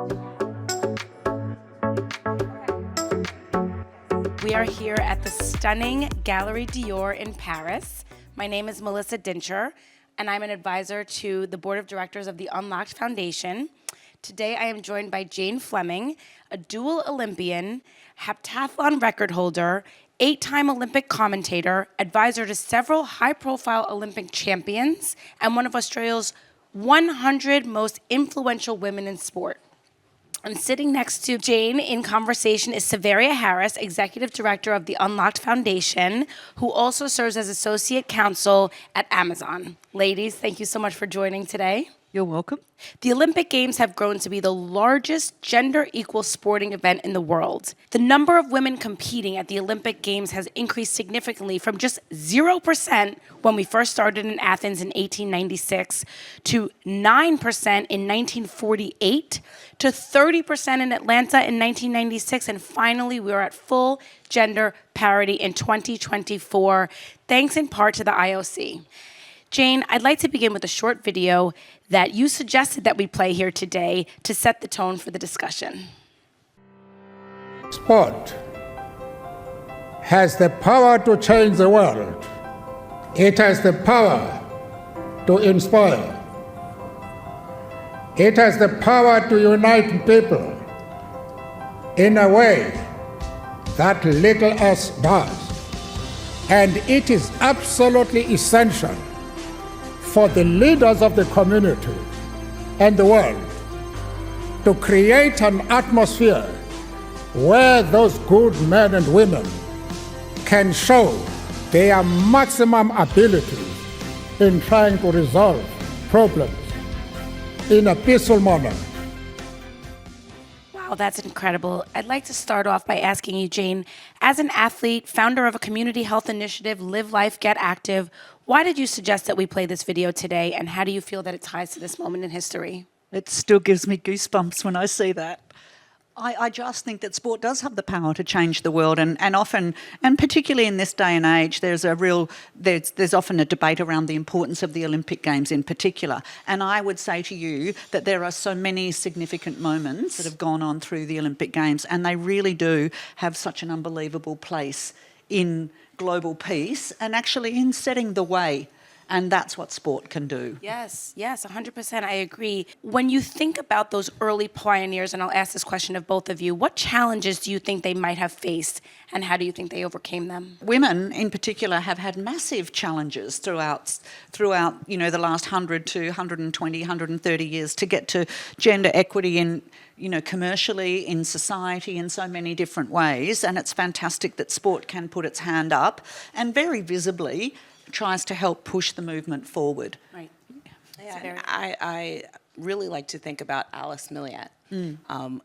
We are here at the stunning Galerie Dior in Paris. My name is Melissa Dincher, and I'm an advisor to the board of directors of the Unlocked Foundation. Today, I am joined by Jane Fleming, a dual Olympian, heptathlon record holder, 8-time Olympic commentator, advisor to several high-profile Olympic champions, and one of Australia's 100 most influential women in sport. And sitting next to Jane in conversation is Severia Harris, Executive Director of the Unlocked Foundation, who also serves as Associate Counsel at Amazon. Ladies, thank you so much for joining today. You're welcome. The Olympic Games have grown to be the largest gender-equal sporting event in the world. The number of women competing at the Olympic Games has increased significantly from just 0% when we first started in Athens in 1896 to 9% in 1948 to 30% in Atlanta in 1996, and finally we are at full gender parity in 2024, thanks in part to the IOC. Jane, I'd like to begin with a short video that you suggested that we play here today to set the tone for the discussion. Sport has the power to change the world. It has the power to inspire. It has the power to unite people in a way that little else does. And it is absolutely essential for the leaders of the community and the world to create an atmosphere where those good men and women can show their maximum ability in trying to resolve problems in a peaceful manner. Wow, that's incredible. I'd like to start off by asking you, Jane, as an athlete, founder of a community health initiative, Live Life, Get Active, why did you suggest that we play this video today, and how do you feel that it ties to this moment in history? It still gives me goosebumps when I see that. I just think that sport does have the power to change the world, and often, and particularly in this day and age, there's often a debate around the importance of the Olympic Games in particular. And I would say to you that there are so many significant moments that have gone on through the Olympic Games, and they really do have such an unbelievable place in global peace and actually in setting the way. And that's what sport can do. Yes, 100%, I agree. When you think about those early pioneers, and I'll ask this question of both of you, what challenges do you think they might have faced, and how do you think they overcame them? Women, in particular, have had massive challenges throughout the last 100 to 120, 130 years to get to gender equity in, commercially, in society, in so many different ways. And it's fantastic that sport can put its hand up and very visibly tries to help push the movement forward. Right. Yeah, I really like to think about Alice Milliet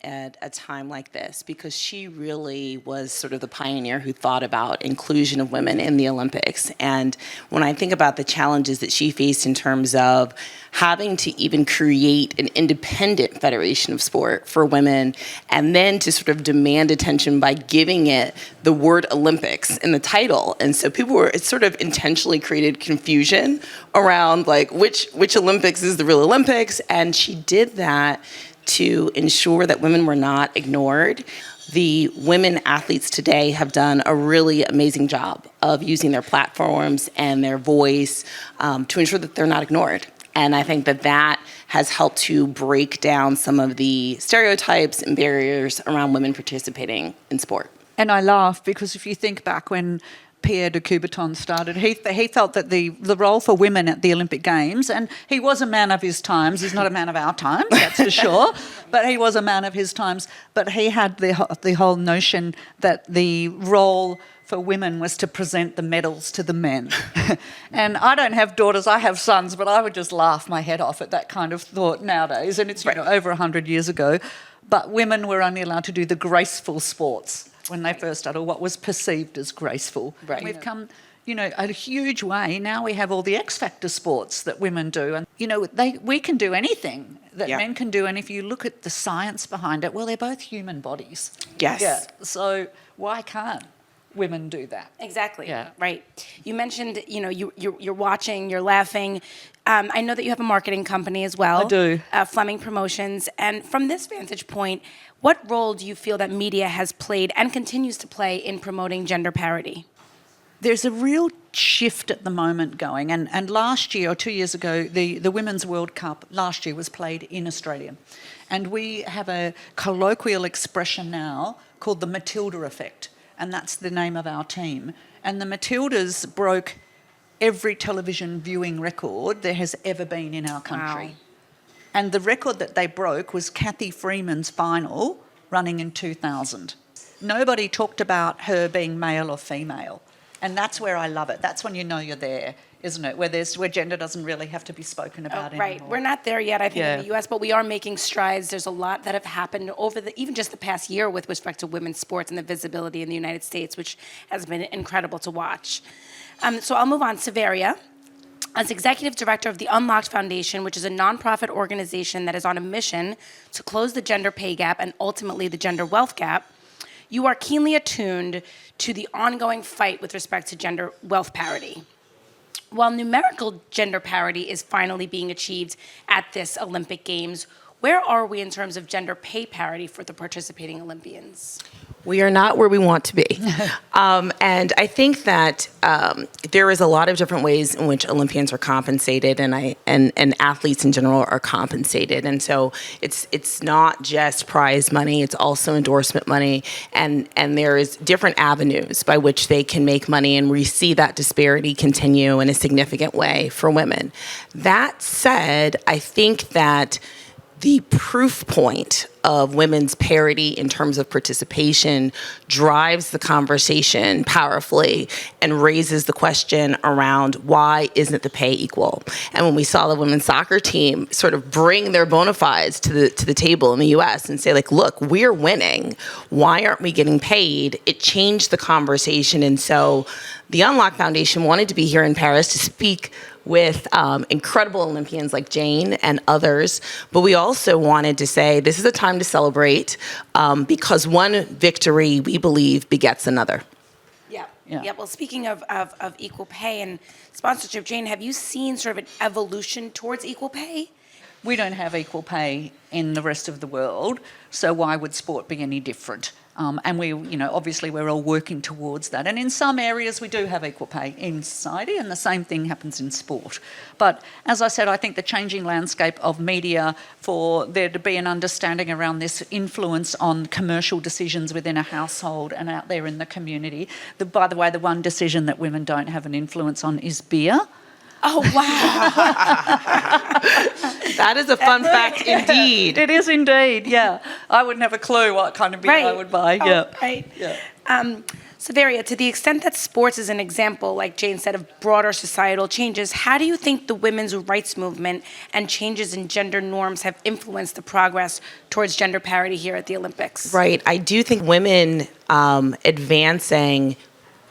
at a time like this, because she really was sort of the pioneer who thought about inclusion of women in the Olympics. And when I think about the challenges that she faced in terms of having to even create an independent federation of sport for women, and then to sort of demand attention by giving it the word Olympics in the title. And so it sort of intentionally created confusion around like which Olympics is the real Olympics. And she did that to ensure that women were not ignored. The women athletes today have done a really amazing job of using their platforms and their voice to ensure that they're not ignored. And I think that has helped to break down some of the stereotypes and barriers around women participating in sport. And I laugh because if you think back when Pierre de Coubertin started, he felt that the role for women at the Olympic Games, and he was a man of his times, he's not a man of our times, that's for sure, but he was a man of his times, but he had the whole notion that the role for women was to present the medals to the men. And I don't have daughters, I have sons, but I would just laugh my head off at that kind of thought nowadays, and it's over 100 years ago. But women were only allowed to do the graceful sports when they first started, what was perceived as graceful. Right. We've come, a huge way. Now we have all the X Factor sports that women do. And, we can do anything that men can do. And if you look at the science behind it, well, they're both human bodies. Yes. Yeah. So why can't women do that? Exactly. Yeah. Right. You mentioned, you're watching, you're laughing. I know that you have a marketing company as well. I do. Fleming Promotions. And from this vantage point, what role do you feel that media has played and continues to play in promoting gender parity? There's a real shift at the moment going, and last year or 2 years ago, the Women's World Cup last year was played in Australia. And we have a colloquial expression now called the Matilda effect, and that's the name of our team. And the Matildas broke every television viewing record there has ever been in our country. Wow. And the record that they broke was Kathy Freeman's final, running in 2000. Nobody talked about her being male or female. And that's where I love it. That's when you know you're there, isn't it? Where gender doesn't really have to be spoken about Right. anymore. We're not there yet, I think, Yeah. in the U.S., but we are making strides. There's a lot that have happened over even just the past year with respect to women's sports and the visibility in the United States, which has been incredible to watch. So I'll move on. Severia, as executive director of the Unlocked Foundation, which is a nonprofit organization that is on a mission to close the gender pay gap and ultimately the gender wealth gap, you are keenly attuned to the ongoing fight with respect to gender wealth parity. While numerical gender parity is finally being achieved at this Olympic Games, where are we in terms of gender pay parity for the participating Olympians? We are not where we want to be. And I think that there is a lot of different ways in which Olympians are compensated and athletes in general are compensated. And so it's not just prize money, it's also endorsement money. And there is different avenues by which they can make money, and we see that disparity continue in a significant way for women. That said, I think that the proof point of women's parity in terms of participation drives the conversation powerfully and raises the question around why isn't the pay equal? And when we saw the women's soccer team sort of bring their bona fides to the table in the US and say, like, look, we're winning, why aren't we getting paid? It changed the conversation. And so the Unlock Foundation wanted to be here in Paris to speak with incredible Olympians like Jane and others. But we also wanted to say this is a time to celebrate because one victory, we believe, begets another. Yeah. Well, speaking of equal pay and sponsorship, Jane, have you seen sort of an evolution towards equal pay? We don't have equal pay in the rest of the world, so why would sport be any different? And we, obviously we're all working towards that. And in some areas we do have equal pay in society, and the same thing happens in sport. But as I said, I think the changing landscape of media, for there to be an understanding around this influence on commercial decisions within a household and out there in the community. By the way, the one decision that women don't have an influence on is beer. Oh, wow. That is a fun fact indeed. It is indeed, yeah. I wouldn't have a clue what kind of beer I would buy. Oh, right. Severia, to the extent that sports is an example, like Jane said, of broader societal changes, how do you think the women's rights movement and changes in gender norms have influenced the progress towards gender parity here at the Olympics? Right. I do think women advancing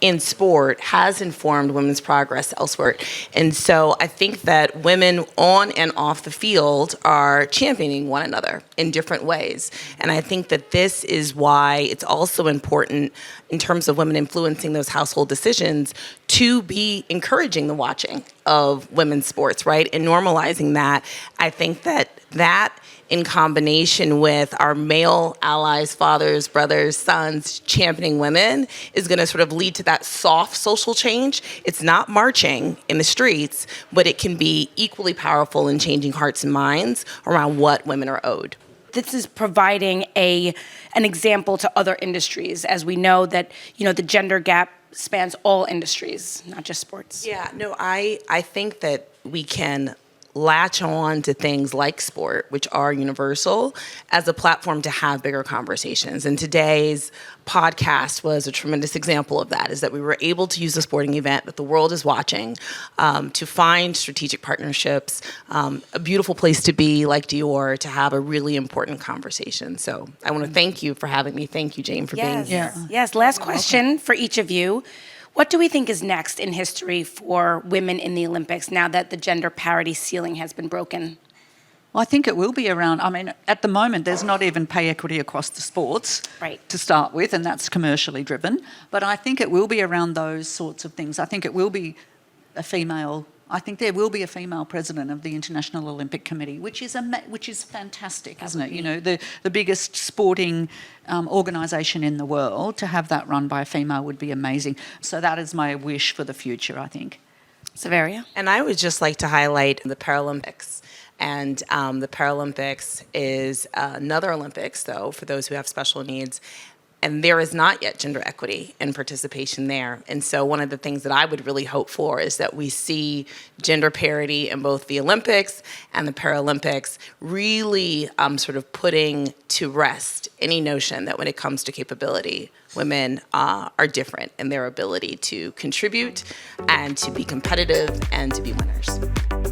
in sport has informed women's progress elsewhere. And so I think that women on and off the field are championing one another in different ways. And I think that this is why it's also important in terms of women influencing those household decisions to be encouraging the watching of women's sports, right? And normalizing that. I think that in combination with our male allies, fathers, brothers, sons, championing women is going to sort of lead to that soft social change. It's not marching in the streets, but it can be equally powerful in changing hearts and minds around what women are owed. This is providing an example to other industries, as we know that, the gender gap spans all industries, not just sports. Yeah, no, I think that we can latch on to things like sport, which are universal, as a platform to have bigger conversations. And today's podcast was a tremendous example of that, is that we were able to use a sporting event that the world is watching to find strategic partnerships, a beautiful place to be like Dior, to have a really important conversation. So I want to thank you for having me. Thank you, Jane, for being here. Yes, last question for each of you. What do we think is next in history for women in the Olympics now that the gender parity ceiling has been broken? Well, I think it will be around, at the moment there's not even pay equity across the sports to start with, and that's commercially driven. But I think it will be around those sorts of things. I think it will be a female I think there will be a female president of the International Olympic Committee, which is fantastic, isn't it? You know, the biggest sporting organisation in the world, to have that run by a female would be amazing. So that is my wish for the future, I think. Severia? And I would just like to highlight the Paralympics. And the Paralympics is another Olympics, though, for those who have special needs. And there is not yet gender equity and participation there. And so one of the things that I would really hope for is that we see gender parity in both the Olympics and the Paralympics, really sort of putting to rest any notion that when it comes to capability, women are different in their ability to contribute and to be competitive and to be winners.